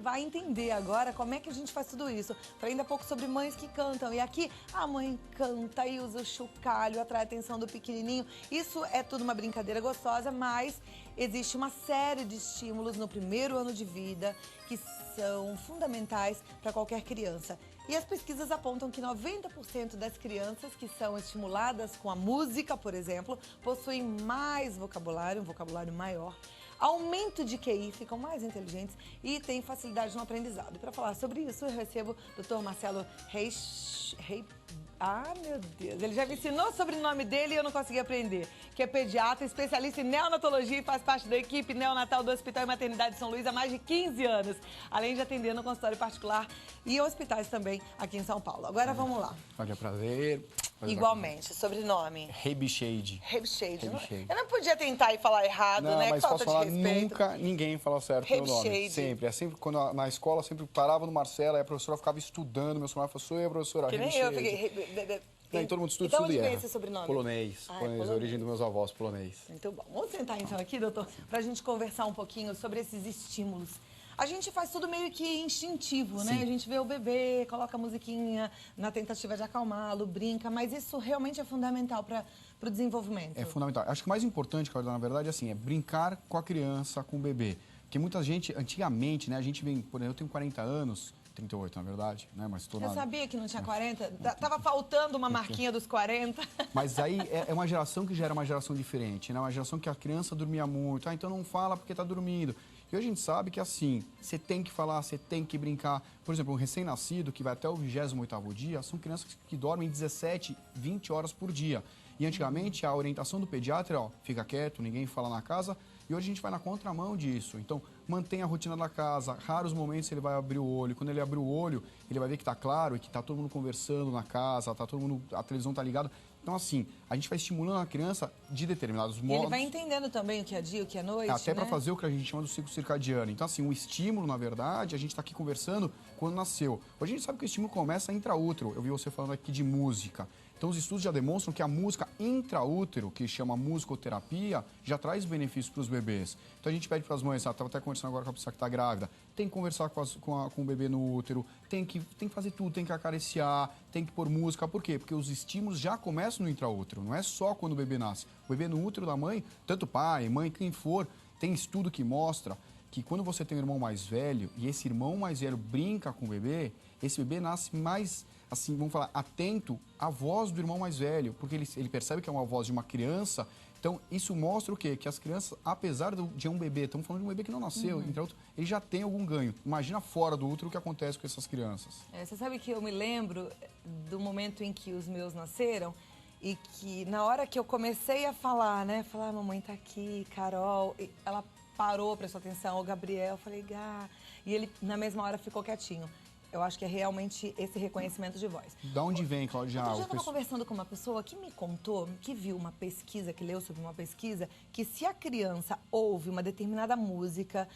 vai entender agora como é que a gente faz tudo isso. Falei ainda há pouco sobre mães que cantam. E aqui a mãe canta e usa o chocalho, atrai a atenção do pequenininho. Isso é tudo uma brincadeira gostosa, mas existe uma série de estímulos no primeiro ano de vida que são fundamentais para qualquer criança. E as pesquisas apontam que 90% das crianças que são estimuladas com a música, por exemplo, possuem mais vocabulário, um vocabulário maior, aumento de QI, ficam mais inteligentes e têm facilidade no aprendizado. E para falar sobre isso, eu recebo o Dr. Marcelo Reis. Ah, meu Deus, ele já me ensinou o sobrenome dele e eu não consegui aprender. Que é pediatra, especialista em neonatologia e faz parte da equipe neonatal do Hospital e Maternidade de São Luís há mais de 15 anos. Além de atender no consultório particular e hospitais também aqui em São Paulo. Agora vamos lá. Olha, é prazer. Igualmente, sobrenome. Rebichade. Rebichade. Eu não podia tentar e falar errado, não, né? Mas que falta posso falar, de respeito. nunca ninguém fala certo meu nome. Sempre. É sempre, quando na escola, sempre parava no Marcelo, aí a professora ficava estudando, meu sobrenome falou, sou eu, professora. Que nem eu, fiquei... E todo mundo estuda, então, estuda onde e vem erra. esse sobrenome? Polonês. Polonês, a origem dos meus avós, polonês. Muito bom. Vamos sentar então aqui, doutor, pra gente conversar um pouquinho sobre esses estímulos. A gente faz tudo meio que instintivo, né? A gente vê o bebê, coloca a musiquinha na tentativa de acalmá-lo, brinca, mas isso realmente é fundamental para o desenvolvimento. É fundamental. Acho que o mais importante, Carla, na verdade, assim, é brincar com a criança, com o bebê. Porque muita gente, antigamente, né, a gente vem, por exemplo, eu tenho 40 anos, 38 na verdade, né, mas estou Eu sabia que não tinha 40, tava faltando uma marquinha dos 40. Mas aí é uma geração que já era uma geração diferente, né? Uma geração que a criança dormia muito, então não fala porque está dormindo. E hoje a gente sabe que assim, você tem que falar, você tem que brincar. Por exemplo, um recém-nascido que vai até o 28º dia, são crianças que dormem 17, 20 horas por dia. E antigamente a orientação do pediatra é, ó, fica quieto, ninguém fala na casa. E hoje a gente vai na contramão disso. Então, mantenha a rotina da casa. Raros momentos ele vai abrir o olho. Quando ele abrir o olho, ele vai ver que está claro e que está todo mundo conversando na casa, tá todo mundo, a televisão está ligada. Então, assim, a gente vai estimulando a criança de determinados modos. E ele vai entendendo também o que é dia, o que é noite, até para fazer o que a gente chama do ciclo circadiano. Então, assim, o estímulo, na verdade, a gente está aqui conversando quando nasceu. Hoje a gente sabe que o estímulo começa intraútero. Eu vi você falando aqui de música. Então, os estudos já demonstram que a música intraútero, que chama musicoterapia, já traz benefícios para os bebês. Então, a gente pede para as mães, estava até conversando agora com a pessoa que está grávida, tem que conversar com o bebê no útero, tem que fazer tudo, tem que acariciar, tem que pôr música. Por quê? Porque os estímulos já começam no intraútero, não é só quando o bebê nasce. O bebê no útero da mãe, tanto pai, mãe, quem for, tem estudo que mostra que quando você tem um irmão mais velho e esse irmão mais velho brinca com o bebê, esse bebê nasce mais, assim, vamos falar, atento à voz do irmão mais velho, porque ele percebe que é uma voz de uma criança. Então, isso mostra o quê? Que as crianças, apesar de um bebê, estamos falando de um bebê que não nasceu, entre outros, ele já tem algum ganho. Imagina fora do útero o que acontece com essas crianças. Você sabe que eu me lembro do momento em que os meus nasceram e que na hora que eu comecei a falar, né? Falar, mamãe tá aqui, Carol, e ela parou, prestou atenção, o Gabriel, eu falei, Gá, e ele na mesma hora ficou quietinho. Eu acho que é realmente esse reconhecimento de voz. Da onde vem, Cláudia? Eu estava conversando com uma pessoa que me contou, que viu uma pesquisa, que leu sobre uma pesquisa, que se a criança ouve uma determinada música,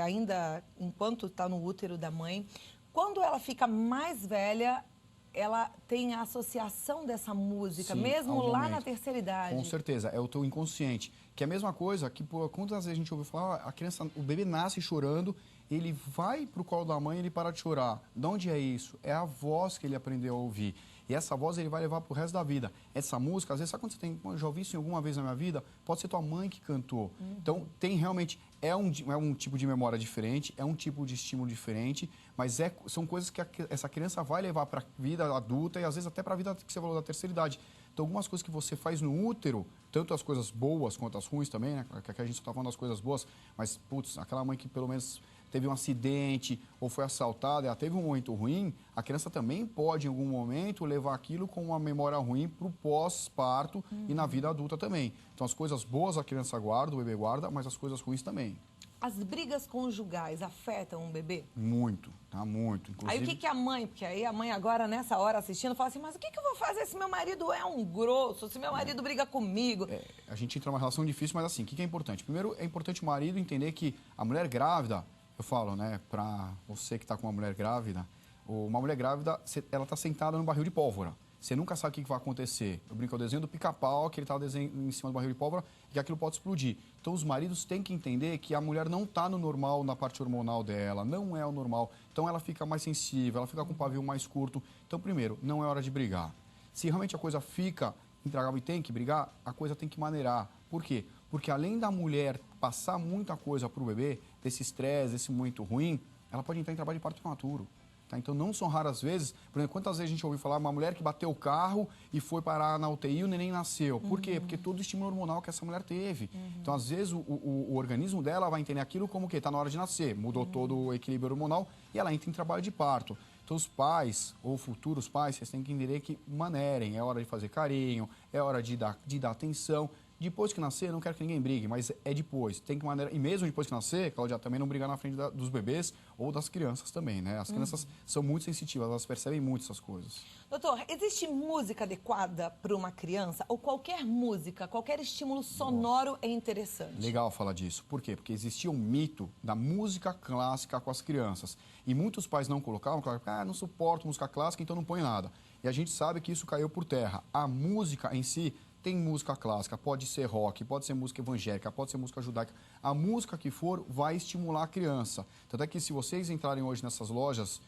ainda enquanto está no útero da mãe, quando ela fica mais velha, ela tem a associação dessa música, sim, mesmo lá na terceira idade. Com certeza, é o teu inconsciente. Que é a mesma coisa que, quantas vezes a gente ouve falar, a criança, o bebê nasce chorando, ele vai pro colo da mãe e ele para de chorar. De onde é isso? É a voz que ele aprendeu a ouvir. E essa voz ele vai levar pro resto da vida. Essa música, às vezes, sabe quando você tem, eu já ouvi isso alguma vez na minha vida? Pode ser tua mãe que cantou. Então, tem realmente, é um tipo de memória diferente, é um tipo de estímulo diferente, mas são coisas que essa criança vai levar para a vida adulta e, às vezes, até para a vida que você falou da terceira idade. Então, algumas coisas que você faz no útero, tanto as coisas boas quanto as ruins também, né? Que a gente só tá falando das coisas boas, mas, putz, aquela mãe que pelo menos teve um acidente ou foi assaltada, ela teve um momento ruim, a criança também pode, em algum momento, levar aquilo com uma memória ruim para o pós-parto e na vida adulta também. Então, as coisas boas a criança guarda, o bebê guarda, mas as coisas ruins também. As brigas conjugais afetam um bebê? Muito, tá? Muito. Inclusive... Aí o que a mãe, porque aí a mãe agora, nessa hora, assistindo, fala assim, mas o que eu vou fazer se meu marido é um grosso, se meu marido briga comigo? A gente entra numa relação difícil, mas assim, o que é importante? Primeiro, é importante o marido entender que a mulher grávida, eu falo, né, pra você que tá com uma mulher grávida, uma mulher grávida, ela tá sentada no barril de pólvora. Você nunca sabe o que vai acontecer. Eu brinco, o desenho do pica-pau, que ele estava em cima do barril de pólvora, e que aquilo pode explodir. Então, os maridos têm que entender que a mulher não está no normal na parte hormonal dela, não é o normal. Então, ela fica mais sensível, ela fica com o pavio mais curto. Então, primeiro, não é hora de brigar. Se realmente a coisa fica intragável e tem que brigar, a coisa tem que maneirar. Por quê? Porque além da mulher passar muita coisa para o bebê, desse estresse, desse momento ruim, ela pode entrar em trabalho de parto prematuro. Tá? Então, não são raras vezes, por exemplo, quantas vezes a gente ouviu falar uma mulher que bateu o carro e foi parar na UTI e o neném nasceu. Por quê? Porque todo o estímulo hormonal que essa mulher teve. Então, às vezes, o organismo dela vai entender aquilo como que está na hora de nascer, mudou todo o equilíbrio hormonal e ela entra em trabalho de parto. Então, os pais, ou futuros pais, vocês têm que entender que manerem, é hora de fazer carinho, é hora de dar atenção. Depois que nascer, não quero que ninguém brigue, mas é depois. Tem que maneira. E mesmo depois que nascer, Cláudia, também não brigar na frente dos bebês ou das crianças também, né? As crianças são muito sensitivas, elas percebem muito essas coisas. Doutor, existe música adequada para uma criança? Ou qualquer música, qualquer estímulo sonoro é interessante? Legal falar disso. Por quê? Porque existia um mito da música clássica com as crianças. E muitos pais não colocavam, não suporto música clássica, então não põe nada. E a gente sabe que isso caiu por terra. A música em si tem música clássica, pode ser rock, pode ser música evangélica, pode ser música judaica. A música que for vai estimular a criança. Tanto é que se vocês entrarem hoje nessas lojas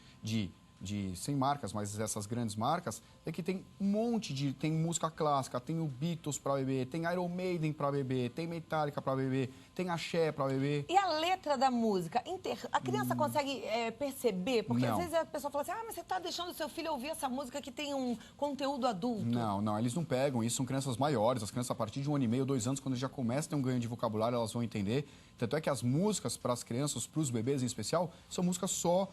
sem marcas, mas essas grandes marcas, é que tem um monte de... Tem música clássica, tem o Beatles para bebê, tem Iron Maiden para bebê, tem Metallica para bebê, tem Axé para bebê. E a letra da música? A criança consegue perceber? Porque Não. às vezes a pessoa fala assim, mas você está deixando o seu filho ouvir essa música que tem um conteúdo adulto. Não, eles não pegam isso, são crianças maiores, as crianças a partir de 1 ano e meio, 2 anos, quando já começam a ter um ganho de vocabulário, elas vão entender. Tanto é que as músicas para as crianças, para os bebês em especial, são músicas só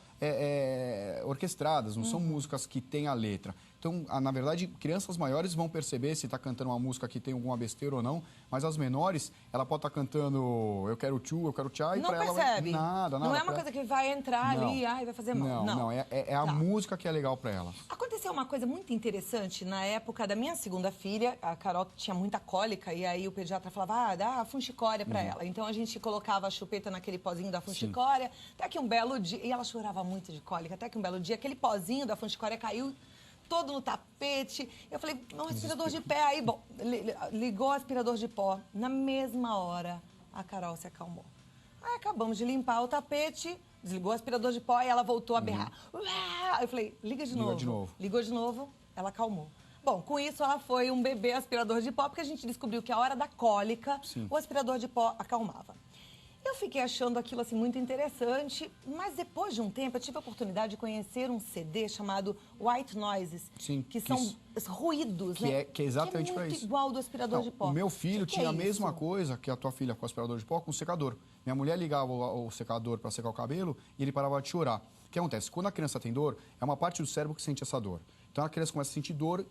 orquestradas, não são músicas que têm a letra. Então, na verdade, crianças maiores vão perceber se está cantando uma música que tem alguma besteira ou não, mas as menores, ela pode estar cantando eu quero tchu, eu quero tchá, e Não para ela percebe? nada. Não é uma coisa que vai entrar ali e vai fazer mal. Não, é a música que é legal para elas. Aconteceu uma coisa muito interessante na época da minha segunda filha. A Carol tinha muita cólica e aí o pediatra falava, dá a funchicória para ela. Então a gente colocava a chupeta naquele pozinho da funchicória, até que um belo dia... E ela chorava muito de cólica, até que um belo dia aquele pozinho da funchicória caiu todo no tapete. Eu falei, um aspirador de pé. Aí, bom, ligou o aspirador de pó. Na mesma hora, a Carol se acalmou. Aí acabamos de limpar o tapete, desligou o aspirador de pó e ela voltou a berrar. Eu falei, liga de novo. Ligou de novo, ela acalmou. Bom, com isso ela foi um bebê aspirador de pó, porque a gente descobriu que a hora da cólica, o aspirador de pó acalmava. Eu fiquei achando aquilo assim muito interessante, mas depois de um tempo eu tive a oportunidade de conhecer um CD chamado White Noises, que são ruídos, né? Que é exatamente para isso. Muito igual do aspirador de pó. O meu filho tinha a mesma isso? coisa que a tua filha com o aspirador de pó com o secador. Minha mulher ligava o secador para secar o cabelo e ele parava de chorar. O que acontece? Quando a criança tem dor, é uma parte do cérebro que sente essa dor. Então a criança começa a sentir dor,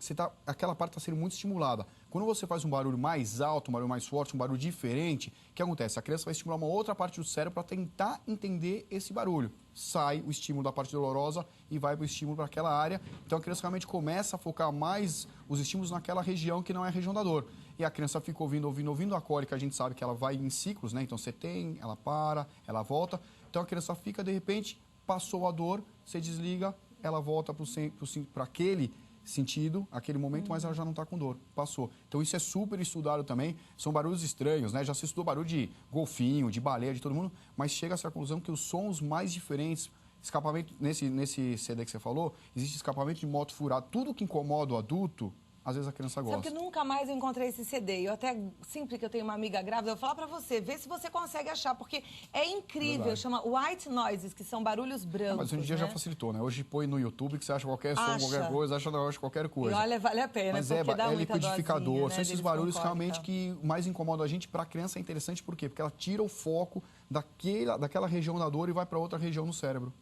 aquela parte está sendo muito estimulada. Quando você faz um barulho mais alto, um barulho mais forte, um barulho diferente, o que acontece? A criança vai estimular uma outra parte do cérebro para tentar entender esse barulho. Sai o estímulo da parte dolorosa e vai para o estímulo para aquela área. Então a criança realmente começa a focar mais os estímulos naquela região que não é a região da dor. E a criança fica ouvindo a cólica, a gente sabe que ela vai em ciclos, né? Então você tem, ela para, ela volta. Então a criança fica, de repente, passou a dor, você desliga, ela volta para aquele sentido, aquele momento, mas ela já não está com dor, passou. Então isso é super estudado também, são barulhos estranhos, né? Já se estudou barulho de golfinho, de baleia, de todo mundo, mas chega-se à conclusão que os sons mais diferentes, escapamento, nesse CD que você falou, existe escapamento de moto furado, tudo que incomoda o adulto, às vezes a criança gosta. Sabe que nunca mais eu encontrei esse CD. Eu até, sempre que eu tenho uma amiga grávida, eu vou falar pra você, vê se você consegue achar, porque é incrível. Chama White Noises, que são barulhos brancos. Mas hoje em dia já facilitou, né? Hoje põe no YouTube que você acha qualquer som, qualquer coisa, acha qualquer coisa. E olha, vale a pena, mas porque dá muita liquidificador, dosinha, né, são esses barulhos realmente que mais incomodam a gente. Para a criança é interessante, por quê? Porque ela tira o foco daquela região da dor e vai para outra região no cérebro.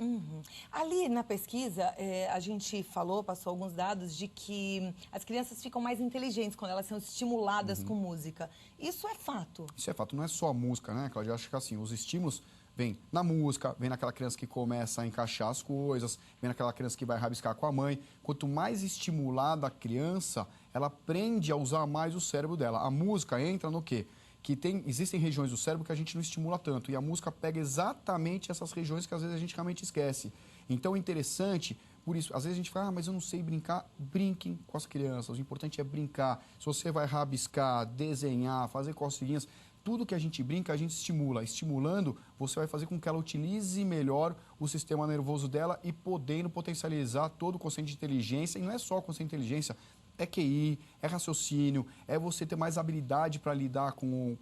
Ali na pesquisa, a gente passou alguns dados de que as crianças ficam mais inteligentes quando elas são estimuladas com música. Isso é fato? Isso é fato, não é só a música, né, Cláudia? Eu acho que assim, os estímulos vêm na música, vem naquela criança que começa a encaixar as coisas, vem naquela criança que vai rabiscar com a mãe. Quanto mais estimulada a criança, ela aprende a usar mais o cérebro dela. A música entra no quê? Existem regiões do cérebro que a gente não estimula tanto. E a música pega exatamente essas regiões que às vezes a gente realmente esquece. Então é interessante por isso, às vezes a gente fala, mas eu não sei brincar. Brinquem com as crianças, o importante é brincar. Se você vai rabiscar, desenhar, fazer costelinhas, tudo que a gente brinca, a gente estimula. Estimulando, você vai fazer com que ela utilize melhor o sistema nervoso dela e podendo potencializar todo o quociente de inteligência. E não é só o quociente de inteligência, é QI, é raciocínio, é você ter mais habilidade para lidar com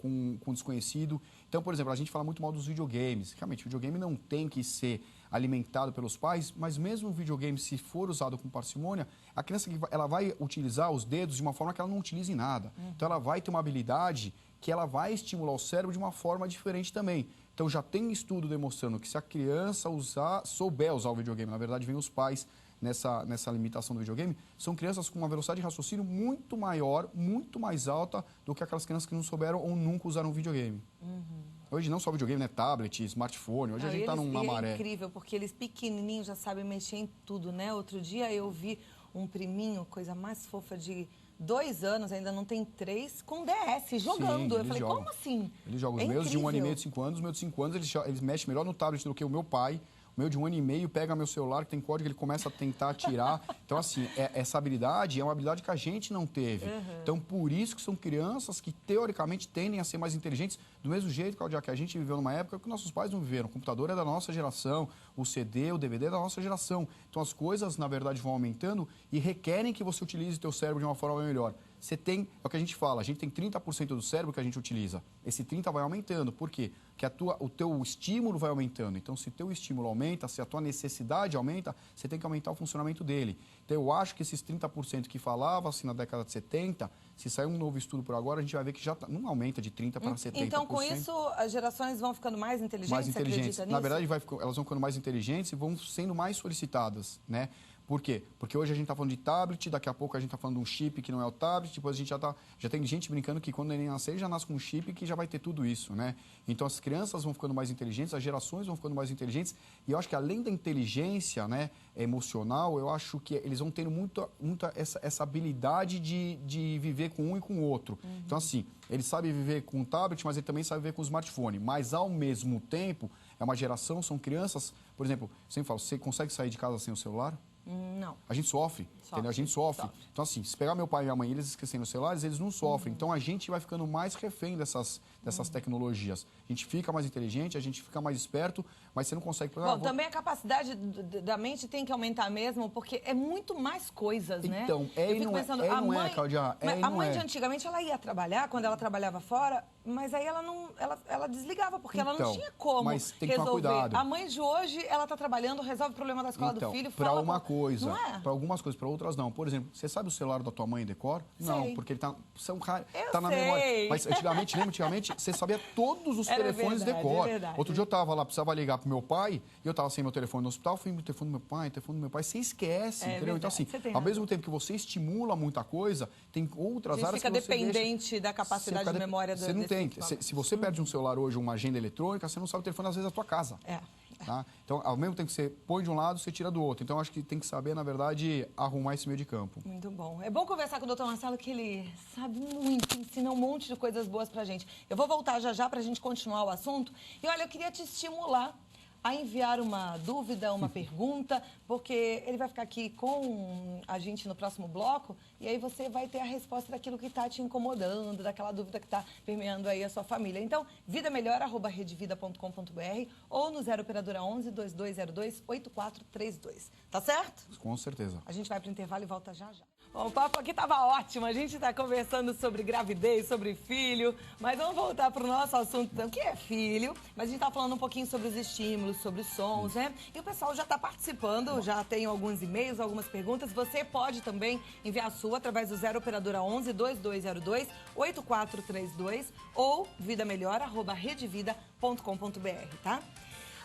o desconhecido. Então, por exemplo, a gente fala muito mal dos videogames. Realmente, o videogame não tem que ser alimentado pelos pais, mas mesmo o videogame, se for usado com parcimônia, a criança ela vai utilizar os dedos de uma forma que ela não utiliza em nada. Então, ela vai ter uma habilidade que ela vai estimular o cérebro de uma forma diferente também. Então, já tem estudo demonstrando que se a criança souber usar o videogame, na verdade, vem os pais nessa limitação do videogame, são crianças com uma velocidade de raciocínio muito maior, muito mais alta do que aquelas crianças que não souberam ou nunca usaram videogame. Hoje não só videogame, né? Tablet, smartphone, hoje a gente está numa maré. É incrível, porque eles pequenininhos já sabem mexer em tudo, né? Outro dia eu vi um priminho, coisa mais fofa de 2 anos, ainda não tem 3, com DS, jogando. Sim, eu falei, jogam. como assim? Eles jogam. Os É meus de 1 ano e incrível. meio, de 5 anos, os meus de 5 anos, eles mexem melhor no tablet do que o meu pai. O meu de 1 ano e meio pega meu celular, que tem código, ele começa a tentar atirar. Então, assim, essa habilidade é uma habilidade que a gente não teve. Então, por isso que são crianças que, teoricamente, tendem a ser mais inteligentes, do mesmo jeito, Claudia, que a gente viveu numa época que nossos pais não viveram. O computador é da nossa geração, o CD, o DVD é da nossa geração. Então, as coisas, na verdade, vão aumentando e requerem que você utilize o teu cérebro de uma forma melhor. Você tem, é o que a gente fala, a gente tem 30% do cérebro que a gente utiliza. Esse 30% vai aumentando. Por quê? Porque o teu estímulo vai aumentando. Então, se o teu estímulo aumenta, se a tua necessidade aumenta, você tem que aumentar o funcionamento dele. Então, eu acho que esses 30% que falava assim na década de 70, se sair um novo estudo por agora, a gente vai ver que já não aumenta de 30% para 70%. Então, com isso, as gerações vão ficando mais inteligentes? Mais Você inteligentes. acredita Na nisso? verdade, elas vão ficando mais inteligentes e vão sendo mais solicitadas, né? Por quê? Porque hoje a gente está falando de tablet, daqui a pouco a gente está falando de um chip que não é o tablet, depois a gente já tem gente brincando que quando ele nascer, já nasce com um chip que já vai ter tudo isso, né? Então as crianças vão ficando mais inteligentes, as gerações vão ficando mais inteligentes, e eu acho que além da inteligência, né, emocional, eu acho que eles vão tendo muito essa habilidade de viver com um e com o outro. Então assim, ele sabe viver com o tablet, mas ele também sabe viver com o smartphone, mas ao mesmo tempo, é uma geração, são crianças, por exemplo, eu sempre falo, você consegue sair de casa sem o celular? Não. A gente sofre, entendeu? A gente sofre. Então, assim, se pegar meu pai e minha mãe e eles esquecerem os celulares, eles não sofrem. Então, a gente vai ficando mais refém dessas tecnologias. A gente fica mais inteligente, a gente fica mais esperto, mas você não consegue... Bom, também a capacidade da mente tem que aumentar mesmo, porque é muito mais coisas, né? Então, Eu fico pensando, a mãe, Claudia, a mãe de antigamente, ela ia trabalhar, quando ela trabalhava fora, mas aí ela desligava, porque ela não tinha como mas tem que tomar resolver. cuidado. A mãe de hoje, ela tá trabalhando, resolve o problema da escola do filho, para fala... uma coisa, Não é? para algumas coisas, para outras não. Por exemplo, você sabe o celular da tua mãe em decor? Sei. Não, porque ele tá Eu na sei. memória. Mas antigamente, você sabia todos os Era telefones de verdade, decor. é verdade. Outro dia eu tava lá, precisava ligar pro meu pai, e eu tava sem meu telefone no hospital, fui no telefone do meu pai, você esquece, entendeu? Verdade, Então assim, você tem ao razão. mesmo tempo que você estimula muita coisa, tem outras A gente áreas fica que você dependente deixa... da capacidade de memória Você não desse tem. equipamento. Se você perde um celular hoje, uma agenda eletrônica, você não sabe o telefone, às vezes, da tua casa. Tá? Então, ao mesmo tempo que você põe de um lado, você tira do outro. Então, acho que tem que saber, na verdade, arrumar esse meio de campo. Muito bom. É bom conversar com o doutor Marcelo, que ele sabe muito, ensina um monte de coisas boas pra gente. Eu vou voltar já pra gente continuar o assunto. E olha, eu queria te estimular a enviar uma dúvida, uma pergunta, porque ele vai ficar aqui com a gente no próximo bloco e aí você vai ter a resposta daquilo que está te incomodando, daquela dúvida que está permeando aí a sua família. Então, vidamelhor@redevida.com.br ou no 0 operadora 11 2202 8432. Tá certo? Com certeza. A gente vai para o intervalo e volta já. Bom, o papo aqui estava ótimo. A gente está conversando sobre gravidez, sobre filho. Mas vamos voltar para o nosso assunto, então, que é filho. Mas a gente está falando um pouquinho sobre os estímulos, sobre os sons, né? E o pessoal já está participando, já tem alguns e-mails, algumas perguntas. Você pode também enviar a sua através do 0 operadora 11 2202 8432 ou vidamelhor@redevida.com.br, tá?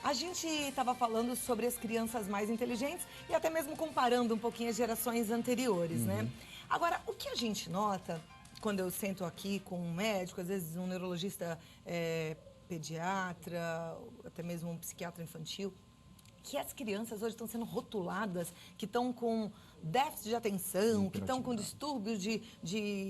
A gente estava falando sobre as crianças mais inteligentes e até mesmo comparando um pouquinho as gerações anteriores, né? Agora, o que a gente nota, quando eu sento aqui com um médico, às vezes um neurologista pediatra, até mesmo um psiquiatra infantil, que as crianças hoje estão sendo rotuladas, que estão com déficit de atenção, que estão com distúrbios de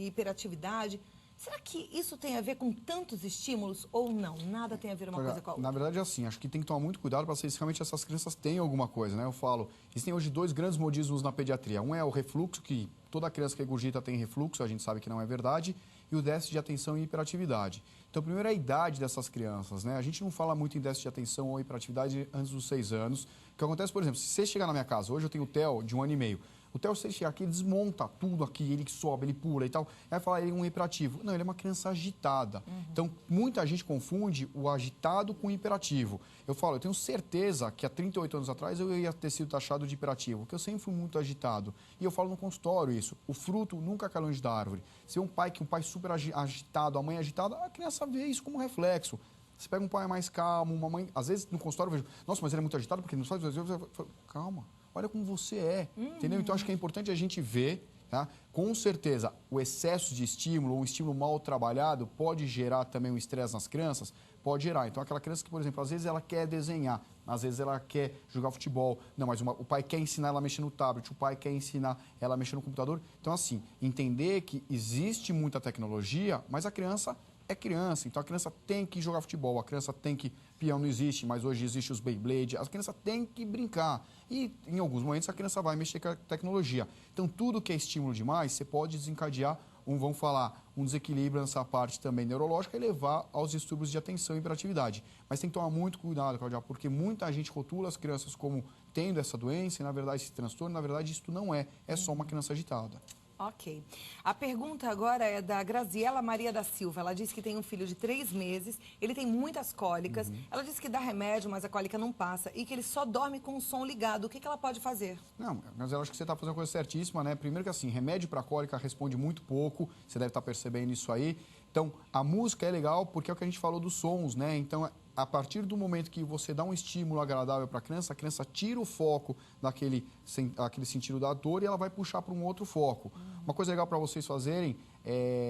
hiperatividade. Será que isso tem a ver com tantos estímulos ou não? Nada tem a ver uma coisa com a outra? Na verdade, é assim, acho que tem que tomar muito cuidado para saber se realmente essas crianças têm alguma coisa, né? Eu falo, existem hoje dois grandes modismos na pediatria. Um é o refluxo, que toda criança que regurgita tem refluxo, a gente sabe que não é verdade, e o déficit de atenção e hiperatividade. Então, primeiro é a idade dessas crianças, né? A gente não fala muito em déficit de atenção ou hiperatividade antes dos 6 anos. O que acontece, por exemplo, se você chegar na minha casa, hoje eu tenho o Theo de 1 ano e meio, o Theo, se ele chegar aqui, ele desmonta tudo aqui, ele sobe, ele pula e tal. Aí vai falar, ele é um hiperativo. Não, ele é uma criança agitada. Então, muita gente confunde o agitado com o hiperativo. Eu falo, eu tenho certeza que há 38 anos atrás eu ia ter sido taxado de hiperativo, porque eu sempre fui muito agitado. E eu falo no consultório isso. O fruto nunca cai longe da árvore. Se um pai super agitado, a mãe agitada, a criança vê isso como reflexo. Você pega um pai mais calmo, uma mãe... Às vezes, no consultório, eu vejo, nossa, mas ele é muito agitado porque não sabe... Calma. Olha como você é, entendeu? Então, acho que é importante a gente ver, tá? Com certeza, o excesso de estímulo ou um estímulo mal trabalhado pode gerar também um estresse nas crianças? Pode gerar. Então, aquela criança que, por exemplo, às vezes ela quer desenhar, às vezes ela quer jogar futebol, não, mas o pai quer ensinar ela a mexer no tablet, o pai quer ensinar ela a mexer no computador. Então, assim, entender que existe muita tecnologia, mas a criança é criança, então a criança tem que jogar futebol, a criança tem que... Peão não existe, mas hoje existe os Beyblade, a criança tem que brincar. E, em alguns momentos, a criança vai mexer com a tecnologia. Então, tudo que é estímulo demais, você pode desencadear, vamos falar, um desequilíbrio nessa parte também neurológica e levar aos distúrbios de atenção e hiperatividade. Mas tem que tomar muito cuidado, Claudia, porque muita gente rotula as crianças como tendo essa doença e, na verdade, esse transtorno, na verdade, isso não é só uma criança agitada. Ok. A pergunta agora é da Graziela Maria da Silva. Ela disse que tem um filho de 3 meses, ele tem muitas cólicas. Ela disse que dá remédio, mas a cólica não passa e que ele só dorme com o som ligado. O que ela pode fazer? Não, mas eu acho que você está fazendo a coisa certíssima, né? Primeiro que assim, remédio para cólica responde muito pouco, você deve estar percebendo isso aí. Então, a música é legal porque é o que a gente falou dos sons, né? Então, a partir do momento que você dá um estímulo agradável para a criança tira o foco daquele sentido da dor e ela vai puxar para um outro foco. Uma coisa legal para vocês fazerem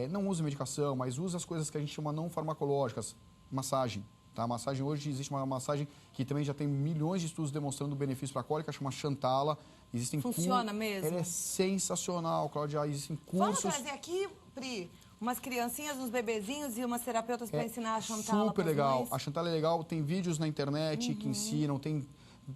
não use medicação, mas use as coisas que a gente chama não farmacológicas. Massagem. Tá? Massagem, hoje existe uma massagem que também já tem milhões de estudos demonstrando o benefício para a cólica, chama Chantala. Funciona mesmo? Ela é sensacional, Cláudia. Existem cursos... Vamos trazer aqui, Pri, umas criancinhas, uns bebezinhos e umas terapeutas para ensinar a Chantala. Super legal. A Chantala é legal, tem vídeos na internet que ensinam, tem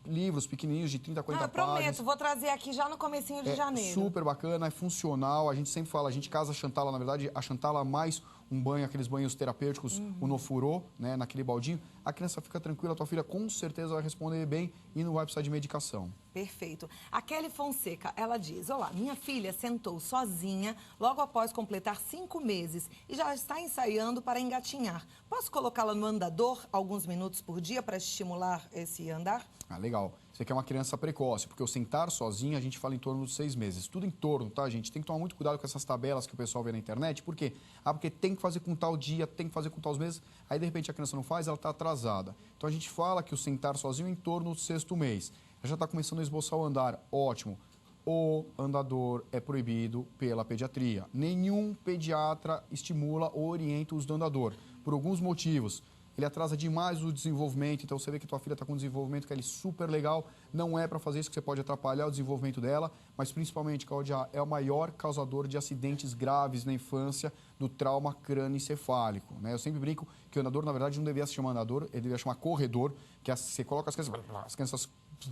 livros pequenininhos de 30, 40 páginas. Prometo, vou trazer aqui já no comecinho de janeiro. Super bacana, é funcional. A gente sempre fala, a gente casa a Chantala, na verdade, a Chantala mais um banho, aqueles banhos terapêuticos, o Nofurô, né, naquele baldinho. A criança fica tranquila, a tua filha com certeza vai responder bem e não vai precisar de medicação. Perfeito. A Kelly Fonseca, ela diz, olá, minha filha sentou sozinha logo após completar 5 meses e já está ensaiando para engatinhar. Posso colocá-la no andador alguns minutos por dia para estimular esse andar? Ah, legal. Você quer uma criança precoce, porque o sentar sozinho a gente fala em torno dos 6 meses. Tudo em torno, tá, gente? Tem que tomar muito cuidado com essas tabelas que o pessoal vê na internet. Por quê? Porque tem que fazer com tal dia, tem que fazer com tal meses. Aí, de repente, a criança não faz, ela está atrasada. Então, a gente fala que o sentar sozinho é em torno do 6º mês. Ela já está começando a esboçar o andar. Ótimo. O andador é proibido pela pediatria. Nenhum pediatra estimula ou orienta o uso do andador, por alguns motivos. Ele atrasa demais o desenvolvimento, então você vê que tua filha está com um desenvolvimento que é super legal, não é para fazer isso que você pode atrapalhar o desenvolvimento dela, mas principalmente, Cláudia, é o maior causador de acidentes graves na infância do trauma crânioencefálico, né? Eu sempre brinco que o andador, na verdade, não devia se chamar andador, ele devia chamar corredor, que você coloca as crianças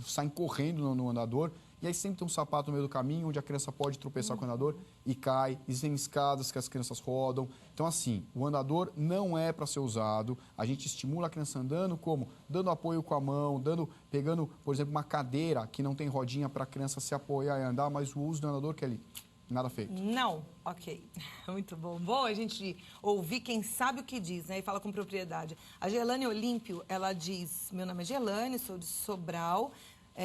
saem correndo no andador, e aí sempre tem um sapato no meio do caminho, onde a criança pode tropeçar com o andador e cai. Existem escadas que as crianças rodam. Então, assim, o andador não é para ser usado. A gente estimula a criança andando como? Dando apoio com a mão, pegando, por exemplo, uma cadeira que não tem rodinha para a criança se apoiar e andar, mas o uso do andador que é ali. Nada feito. Não, ok. Muito bom. Bom a gente ouvir quem sabe o que diz, né? E fala com propriedade. A Gelane Olímpio, ela diz, meu nome é Gelane, sou de Sobral,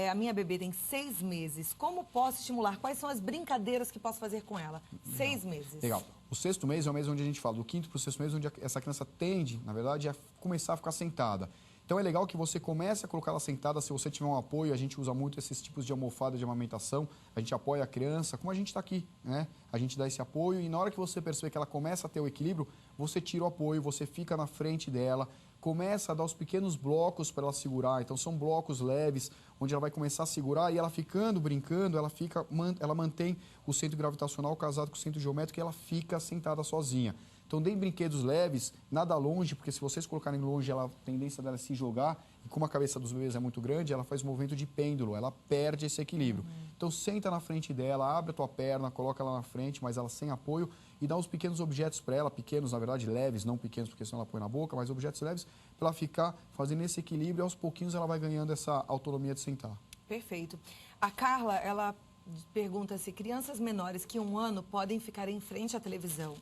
a minha bebê tem 6 meses. Como posso estimular? Quais são as brincadeiras que posso fazer com ela? 6 meses. Legal. O 6º mês é o mês onde a gente fala, do 5º para o 6º mês, onde essa criança tende, na verdade, a começar a ficar sentada. Então, é legal que você comece a colocar ela sentada. Se você tiver um apoio, a gente usa muito esses tipos de almofada de amamentação. A gente apoia a criança, como a gente está aqui, né? A gente dá esse apoio e na hora que você perceber que ela começa a ter o equilíbrio, você tira o apoio, você fica na frente dela, começa a dar os pequenos blocos para ela segurar. Então, são blocos leves, onde ela vai começar a segurar e ela ficando, brincando, ela mantém o centro gravitacional casado com o centro geométrico e ela fica sentada sozinha. Então, deem brinquedos leves, nada longe, porque se vocês colocarem longe, a tendência dela é se jogar. E como a cabeça dos bebês é muito grande, ela faz um movimento de pêndulo, ela perde esse equilíbrio. Então, senta na frente dela, abre a tua perna, coloca ela na frente, mas ela sem apoio, e dá uns pequenos objetos para ela, pequenos, na verdade, leves, não pequenos, porque senão ela põe na boca, mas objetos leves, para ela ficar fazendo esse equilíbrio, e aos pouquinhos ela vai ganhando essa autonomia de sentar. Perfeito. A Carla, ela pergunta se crianças menores que 1 ano podem ficar em frente à televisão.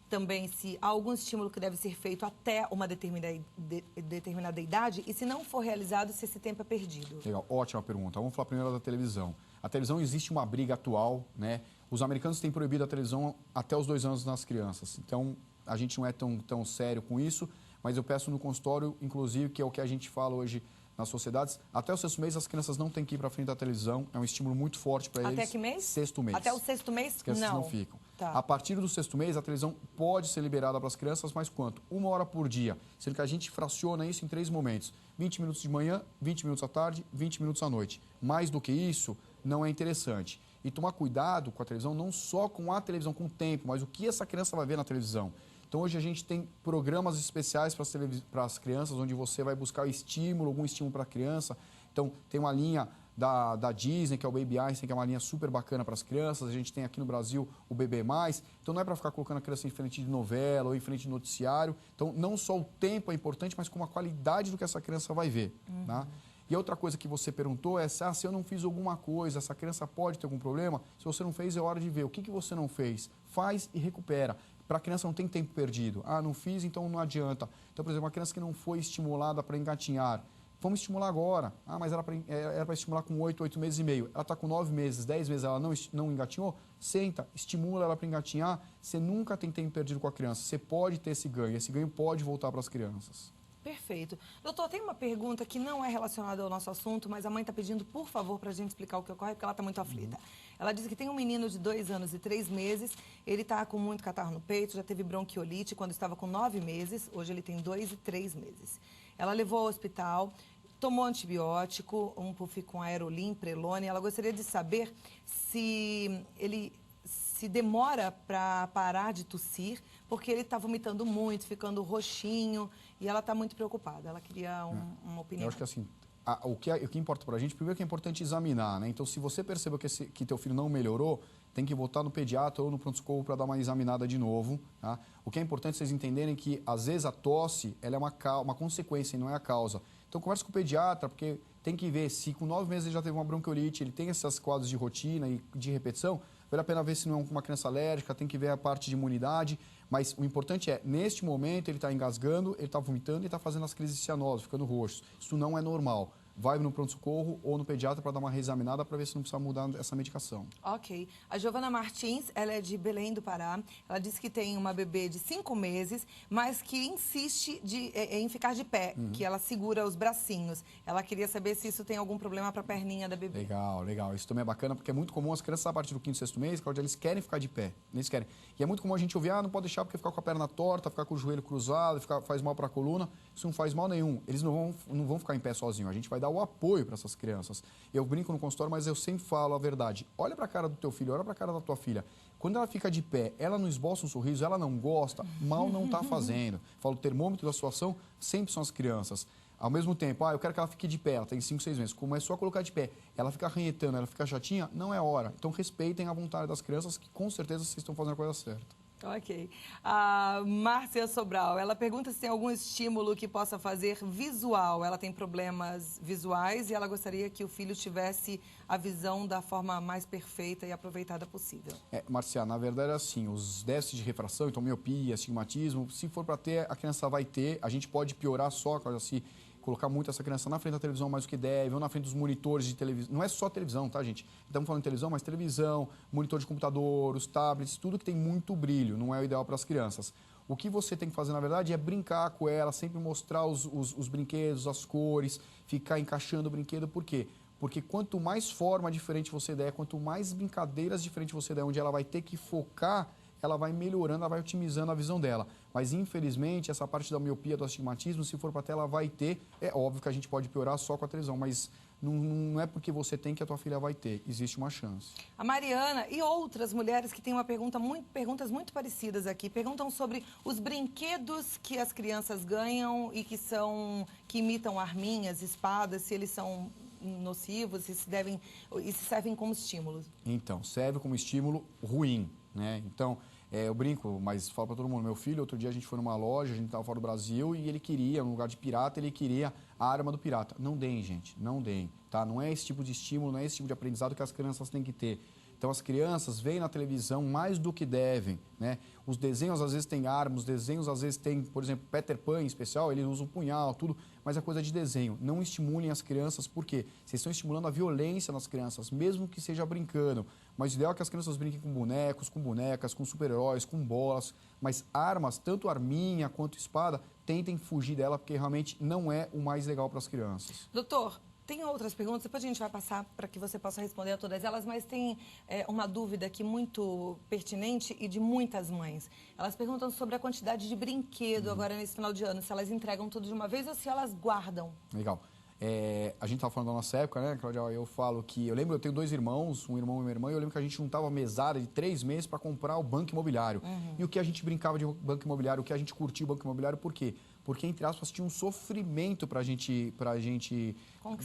Também se há algum estímulo que deve ser feito até uma determinada idade e se não for realizado, se esse tempo é perdido. Legal, ótima pergunta. Vamos falar primeiro da televisão. A televisão, existe uma briga atual, né? Os americanos têm proibido a televisão até os 2 anos nas crianças. Então, a gente não é tão sério com isso, mas eu peço no consultório, inclusive, que é o que a gente fala hoje nas sociedades, até o 6º mês as crianças não têm que ir para frente da televisão, é um estímulo muito forte para eles. Até que mês? 6º mês. Até o 6º mês? As crianças não ficam. Tá. A partir do 6º mês, a televisão pode ser liberada para as crianças, mas quanto? 1 hora por dia, sendo que a gente fraciona isso em 3 momentos. 20 minutos de manhã, 20 minutos à tarde, 20 minutos à noite. Mais do que isso, não é interessante. E tomar cuidado com a televisão, não só com a televisão, com o tempo, mas o que essa criança vai ver na televisão. Então, hoje a gente tem programas especiais para as crianças, onde você vai buscar estímulo, algum estímulo para a criança. Então, tem uma linha da Disney, que é o Baby Einstein, que é uma linha super bacana para as crianças. A gente tem aqui no Brasil o Bebê Mais. Então, não é para ficar colocando a criança em frente de novela ou em frente de noticiário. Então, não só o tempo é importante, mas como a qualidade do que essa criança vai ver. Tá? E outra coisa que você perguntou é se eu não fiz alguma coisa, essa criança pode ter algum problema? Se você não fez, é hora de ver. O que você não fez? Faz e recupera. Para a criança não tem tempo perdido. Ah, não fiz, então não adianta. Então, por exemplo, uma criança que não foi estimulada para engatinhar, vamos estimular agora. Ah, mas era para estimular com 8 meses e meio. Ela está com 9 meses, 10 meses, ela não engatinhou? Senta, estimula ela para engatinhar. Você nunca tem tempo perdido com a criança. Você pode ter esse ganho pode voltar para as crianças. Perfeito. Doutor, tem uma pergunta que não é relacionada ao nosso assunto, mas a mãe está pedindo, por favor, para a gente explicar o que ocorre, porque ela está muito aflita. Ela diz que tem um menino de 2 anos e 3 meses, ele está com muito catarro no peito, já teve bronquiolite quando estava com 9 meses, hoje ele tem 2 e 3 meses. Ela levou ao hospital, tomou antibiótico, um puff com Aerolim, Prelone. Ela gostaria de saber se ele se demora para parar de tossir, porque ele está vomitando muito, ficando roxinho, e ela está muito preocupada. Ela queria uma opinião. Eu acho que assim, o que importa para a gente, primeiro que é importante examinar, né? Então, se você percebeu que teu filho não melhorou, tem que voltar no pediatra ou no pronto-socorro para dar uma examinada de novo. Tá? O que é importante vocês entenderem que, às vezes, a tosse ela é uma consequência e não é a causa. Então, conversa com o pediatra, porque tem que ver se com 9 meses ele já teve uma bronquiolite, ele tem esses quadros de rotina e de repetição, vale a pena ver se não é uma criança alérgica, tem que ver a parte de imunidade. Mas o importante é, neste momento, ele está engasgando, ele está vomitando e está fazendo as crises de cianose, ficando roxo. Isso não é normal. Vai no pronto-socorro ou no pediatra para dar uma reexaminada para ver se não precisa mudar essa medicação. Ok. A Giovana Martins, ela é de Belém do Pará. Ela disse que tem uma bebê de 5 meses, mas que insiste em ficar de pé, que ela segura os bracinhos. Ela queria saber se isso tem algum problema para a perninha da bebê. Legal, legal. Isso também é bacana, porque é muito comum as crianças, a partir do 5º, 6º mês, Cláudia, eles querem ficar de pé. Eles querem. E é muito comum a gente ouvir, não pode deixar porque ficar com a perna torta, ficar com o joelho cruzado, faz mal para a coluna. Isso não faz mal nenhum. Eles não vão ficar em pé sozinhos. A gente vai dar o apoio para essas crianças. Eu brinco no consultório, mas eu sempre falo a verdade. Olha para a cara do teu filho, olha para a cara da tua filha. Quando ela fica de pé, ela não esboça um sorriso, ela não gosta, mal não está fazendo. Falo, o termômetro da situação sempre são as crianças. Ao mesmo tempo, eu quero que ela fique de pé, ela tem 5, 6 meses. Começou a colocar de pé, ela fica arranhetando, ela fica chatinha, não é hora. Então respeitem a vontade das crianças, que com certeza vocês estão fazendo a coisa certa. Ok. A Márcia Sobral, ela pergunta se tem algum estímulo que possa fazer visual. Ela tem problemas visuais e ela gostaria que o filho tivesse a visão da forma mais perfeita e aproveitada possível. Marcia, na verdade é assim, os déficits de refração, então miopia, astigmatismo, se for para ter, a criança vai ter. A gente pode piorar só, se colocar muito essa criança na frente da televisão mais do que deve, ou na frente dos monitores de televisão. Não é só televisão, tá, gente? Estamos falando de televisão, mas televisão, monitor de computador, os tablets, tudo que tem muito brilho, não é o ideal para as crianças. O que você tem que fazer, na verdade, é brincar com ela, sempre mostrar os brinquedos, as cores, ficar encaixando o brinquedo. Por quê? Porque quanto mais forma diferente você der, quanto mais brincadeiras diferentes você der, onde ela vai ter que focar, ela vai melhorando, ela vai otimizando a visão dela. Mas, infelizmente, essa parte da miopia, do astigmatismo, se for para ter, ela vai ter. É óbvio que a gente pode piorar só com a televisão, mas não é porque você tem que a tua filha vai ter. Existe uma chance. A Mariana e outras mulheres que têm perguntas muito parecidas aqui. Perguntam sobre os brinquedos que as crianças ganham e que imitam arminhas, espadas, se eles são nocivos, se servem como estímulos. Então, serve como estímulo ruim, né? Então, eu brinco, mas falo para todo mundo. Meu filho, outro dia a gente foi numa loja, a gente estava fora do Brasil e ele queria, no lugar de pirata, ele queria a arma do pirata. Não deem, gente, não deem, tá? Não é esse tipo de estímulo, não é esse tipo de aprendizado que as crianças têm que ter. Então, as crianças veem na televisão mais do que devem, né? Os desenhos, às vezes, têm armas, os desenhos, às vezes, tem, por exemplo, Peter Pan, em especial, ele usa um punhal, tudo, mas é coisa de desenho. Não estimulem as crianças, porque vocês estão estimulando a violência nas crianças, mesmo que seja brincando. Mas o ideal é que as crianças brinquem com bonecos, com bonecas, com super-heróis, com bolas, mas armas, tanto arminha quanto espada, tentem fugir dela, porque realmente não é o mais legal para as crianças. Doutor, tem outras perguntas, depois a gente vai passar para que você possa responder a todas elas, mas tem uma dúvida aqui muito pertinente e de muitas mães. Elas perguntam sobre a quantidade de brinquedo agora nesse final de ano, se elas entregam tudo de uma vez ou se elas guardam. Legal. A gente estava falando da nossa época, né, Cláudia? Eu falo que... Eu tenho 2 irmãos, um irmão e uma irmã, e eu lembro que a gente juntava a mesada de 3 meses para comprar o banco imobiliário. E o que a gente brincava de banco imobiliário, o que a gente curtia o banco imobiliário, por quê? Porque, entre aspas, tinha um sofrimento para a gente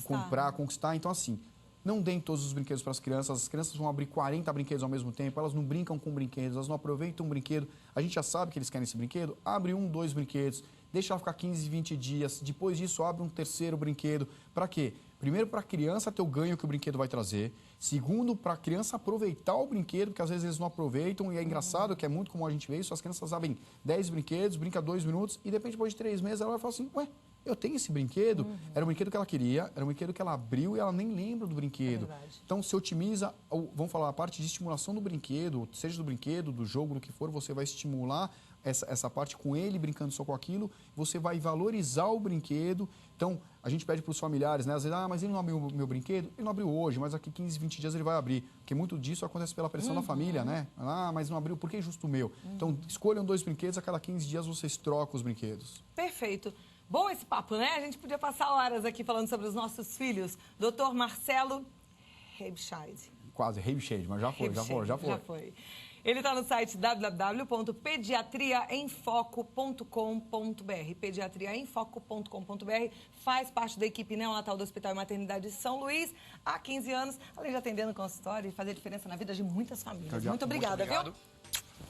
comprar, conquistar. Então, assim, não deem todos os brinquedos para as crianças vão abrir 40 brinquedos ao mesmo tempo, elas não brincam com brinquedos, elas não aproveitam um brinquedo. A gente já sabe que eles querem esse brinquedo, abre 1, 2 brinquedos, deixa ela ficar 15, 20 dias, depois disso abre um terceiro brinquedo. Para quê? Primeiro, para a criança ter o ganho que o brinquedo vai trazer. Segundo, para a criança aproveitar o brinquedo, porque às vezes eles não aproveitam. E é engraçado que é muito comum a gente ver isso. As crianças abrem 10 brinquedos, brinca 2 minutos e de repente, depois de 3 meses, ela vai falar assim, ué, eu tenho esse brinquedo? Era um brinquedo que ela queria, era um brinquedo que ela abriu e ela nem lembra do brinquedo. Então, se otimiza, vamos falar, a parte de estimulação do brinquedo, seja do brinquedo, do jogo, do que for, você vai estimular essa parte com ele, brincando só com aquilo, você vai valorizar o brinquedo. Então, a gente pede para os familiares, né? Às vezes, mas ele não abriu o meu brinquedo? Ele não abriu hoje, mas daqui 15, 20 dias ele vai abrir. Porque muito disso acontece pela pressão da família, né? Mas não abriu, por que justo o meu? Então, escolham 2 brinquedos, a cada 15 dias vocês trocam os brinquedos. Perfeito. Bom esse papo, né? A gente podia passar horas aqui falando sobre os nossos filhos. Dr. Marcelo Reibscheid. Quase, Reibscheid, mas já foi. Ele está no site www.pediatriaemfoco.com.br. Pediatriaemfoco.com.br. Faz parte da equipe neonatal do Hospital e Maternidade de São Luís há 15 anos, além de atender no consultório e fazer diferença na vida de muitas famílias. Muito obrigada, viu?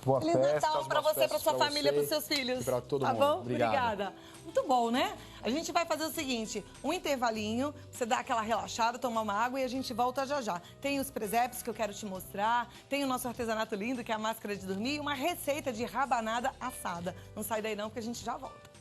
Boa Feliz Natal para você, para sua família, para os seus filhos. E para todo mundo. Bom? Obrigada. Muito bom, né? A gente vai fazer o seguinte, um intervalinho, você dá aquela relaxada, tomar uma água e a gente volta já já. Tem os presépios que eu quero te mostrar, tem o nosso artesanato lindo, que é a máscara de dormir, e uma receita de rabanada assada. Não sai daí não, porque a gente já volta.